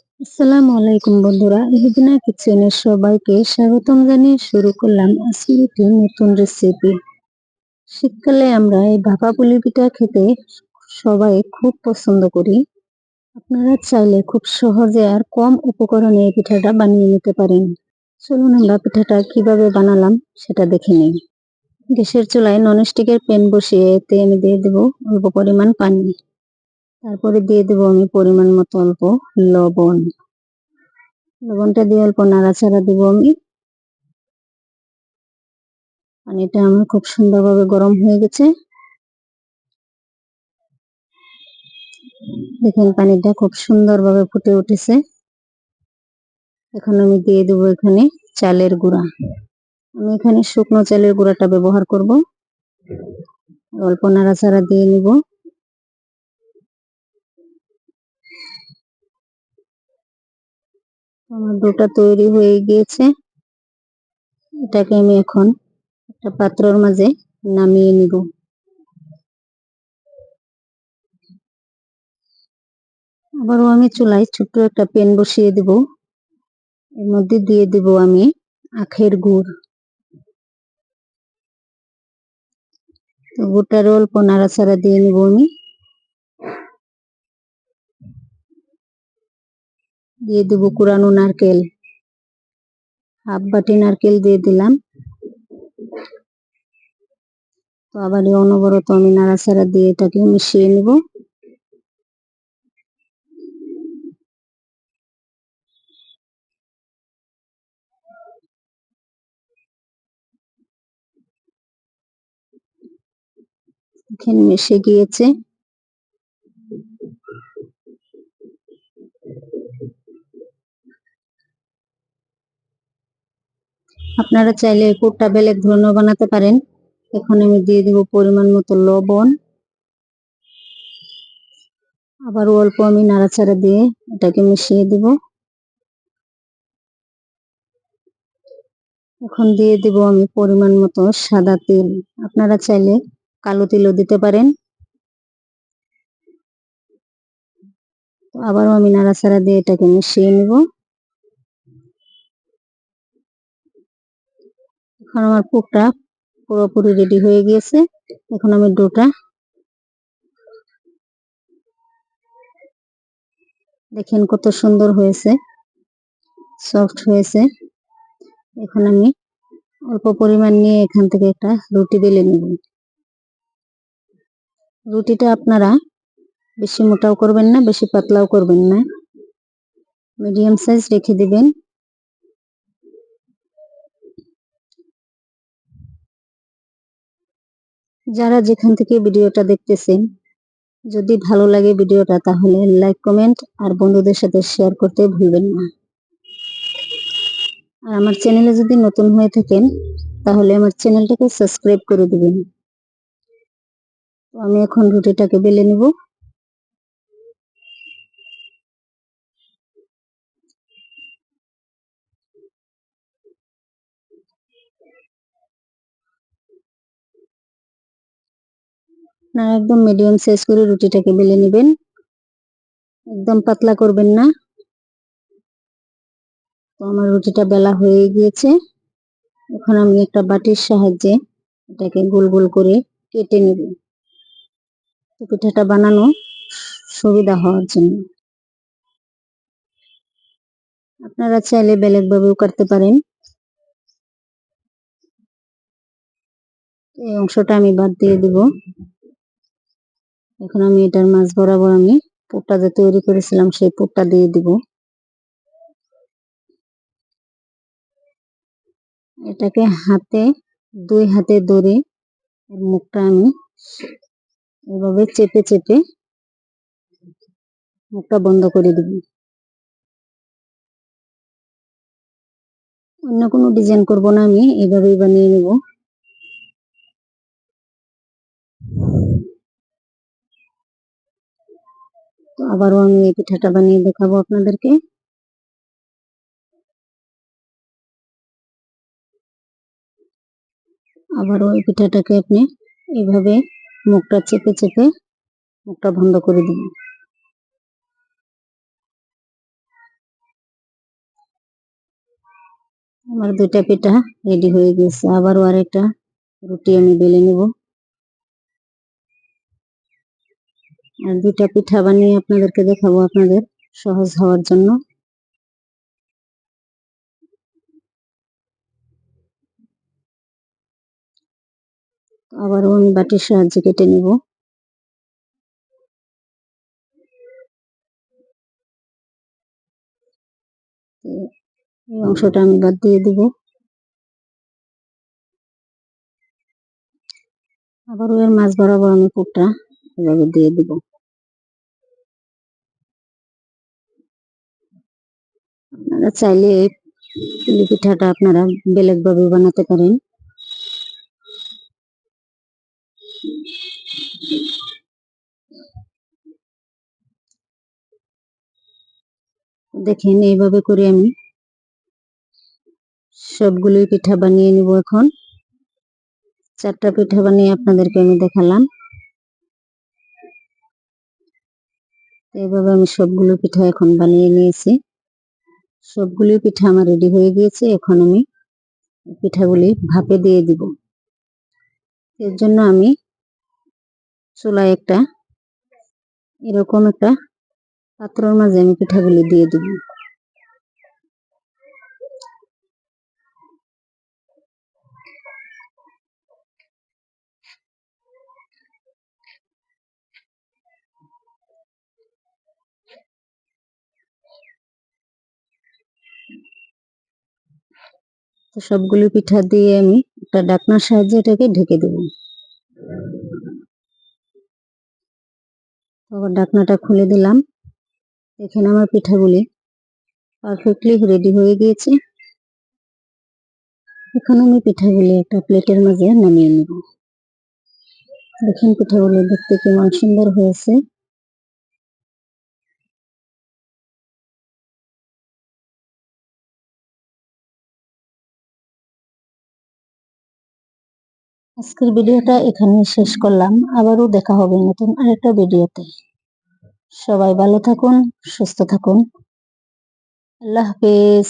আসসালামু আলাইকুম বন্ধুরা, ইহিদিনা কিচেনের সবাইকে স্বাগতম জানিয়ে শুরু করলাম আজকের একটি নতুন রেসিপি। শীতকালে আমরা এই ভাপা পুলি পিঠা খেতে সবাই খুব পছন্দ করি। আপনারা চাইলে খুব সহজে আর কম উপকরণে এই পিঠাটা বানিয়ে নিতে পারেন। চলুন আমরা পিঠাটা কিভাবে বানালাম সেটা দেখে নিই। গ্যাসের চুলায় ননস্টিকের প্যান বসিয়ে এতে আমি দিয়ে দেবো অল্প পরিমাণ পানি। তারপরে দিয়ে দেবো আমি পরিমাণ মতো অল্প লবণ। লবণটা দিয়ে অল্প নাড়াচাড়া দিব আমি। পানিটা আমার খুব সুন্দরভাবে গরম হয়ে গেছে। দেখুন পানিটা খুব সুন্দরভাবে ফুটে উঠেছে। এখন আমি দিয়ে দেবো এখানে চালের গুঁড়া। আমি এখানে শুকনো চালের গুঁড়াটা ব্যবহার করব। অল্প নাড়াচাড়া দিয়ে নিব। আমার ডোটা তৈরি হয়ে গিয়েছে। এটাকে আমি এখন একটা পাত্রের মাঝে নামিয়ে নিব। আবারও আমি চুলায় ছোট্ট একটা প্যান বসিয়ে দেব। এর মধ্যে দিয়ে দেব আমি আখের গুড়। তো গুড়টার অল্প নাড়াচাড়া দিয়ে নিব আমি। দিয়ে দেব কুড়ানো নারকেল, হাফ বাটি নারকেল দিয়ে দিলাম। তো আবার অনবরত আমি নাড়াচাড়া দিয়ে এটাকে মিশিয়ে নিব। এখানে মিশে গিয়েছে। আপনারা চাইলে পুরটা বেলেগ ধরনের বানাতে পারেন। এখন আমি দিয়ে দেব পরিমাণ মতো লবণ। আবার অল্প আমি নাড়াচাড়া দিয়ে এটাকে মিশিয়ে দেব। এখন দিয়ে দেব আমি পরিমাণ মতো সাদা তেল। আপনারা চাইলে কালো তেলও দিতে পারেন। আবারও আমি নাড়াচাড়া দিয়ে এটাকে মিশিয়ে নিব। এখন আমার পুরটা পুরোপুরি রেডি হয়ে গিয়েছে। এখন আমি ডোটা দেখেন কত সুন্দর হয়েছে, সফট হয়েছে। এখন আমি অল্প পরিমাণ নিয়ে এখান থেকে একটা রুটি বেলে নেব। রুটিটা আপনারা বেশি মোটাও করবেন না, বেশি পাতলাও করবেন না, মিডিয়াম সাইজ রেখে দিবেন। যারা যেখান থেকে ভিডিওটা দেখতেছেন, যদি ভালো লাগে ভিডিওটা তাহলে লাইক কমেন্ট আর বন্ধুদের সাথে শেয়ার করতে ভুলবেন না। আর আমার চ্যানেলে যদি নতুন হয়ে থাকেন তাহলে আমার চ্যানেলটাকে সাবস্ক্রাইব করে দিবেন। তো আমি এখন রুটিটাকে বেলে নেব। আপনারা একদম মিডিয়াম সাইজ করে রুটিটাকে বেলে নেবেন, একদম পাতলা করবেন না। তো আমার রুটিটা বেলা হয়ে গিয়েছে। এখন আমি একটা বাটির সাহায্যে এটাকে গোল গোল করে কেটে নেব, তো পিঠাটা বানানো সুবিধা হওয়ার জন্য। আপনারা চাইলে বেলেগ ভাবেও কাটতে পারেন। এই অংশটা আমি বাদ দিয়ে দিব। এখন আমি এটার মাঝ বরাবর আমি পুরটা যে তৈরি করেছিলাম সেই পুরটা দিয়ে দিব। এটাকে দুই হাতে ধরে মুখটা আমি এভাবে চেপে চেপে মুখটা বন্ধ করে দিব। অন্য কোনো ডিজাইন করব না, আমি এভাবেই বানিয়ে নেব। তো আবারও আমি এই পিঠাটা বানিয়ে দেখাবো আপনাদেরকে। আবারও এই পিঠাটাকে আপনি এইভাবে মুখটা চেপে চেপে মুখটা বন্ধ করে দিবেন। আমার 2টা পিঠা রেডি হয়ে গেছে। আবারও আরেকটা রুটি আমি বেলে নেব। আর 2টা পিঠা বানিয়ে আপনাদেরকে দেখাবো, আপনাদের সহজ হওয়ার জন্য। আবারও আমি বাটির সাহায্যে কেটে নেব। এই অংশটা আমি বাদ দিয়ে দিব। আবারও এর মাছ বরাবর আমি পুরটা এভাবে দিয়ে দিব। আপনারা চাইলে এই পুলি পিঠাটা আপনারা বেলেগভাবে বানাতে পারেন। দেখেন এইভাবে করে আমি সবগুলোই পিঠা বানিয়ে নিব। এখন 4টা পিঠা বানিয়ে আপনাদেরকে আমি দেখালাম। এইভাবে আমি সবগুলো পিঠা এখন বানিয়ে নিয়েছি। সবগুলো পিঠা আমার রেডি হয়ে গিয়েছে। এখন আমি পিঠাগুলি ভাপে দিয়ে দিব। এর জন্য আমি চুলায় এরকম একটা পাত্রের মাঝে আমি পিঠাগুলি দিয়ে দিব। তো সবগুলো পিঠা দিয়ে আমি একটা ঢাকনার সাহায্যে এটাকে ঢেকে দেব। আবার ঢাকনাটা খুলে দিলাম। এখানে আমার পিঠাগুলি পারফেক্টলি রেডি হয়ে গিয়েছে। এখন আমি পিঠাগুলি একটা প্লেটের মাঝে নামিয়ে নেব। দেখেন পিঠাগুলি দেখতে কেমন সুন্দর হয়েছে। আজকের ভিডিওটা এখানেই শেষ করলাম। আবারও দেখা হবে নতুন আরেকটা ভিডিওতে। সবাই ভালো থাকুন, সুস্থ থাকুন। আল্লাহ হাফেজ।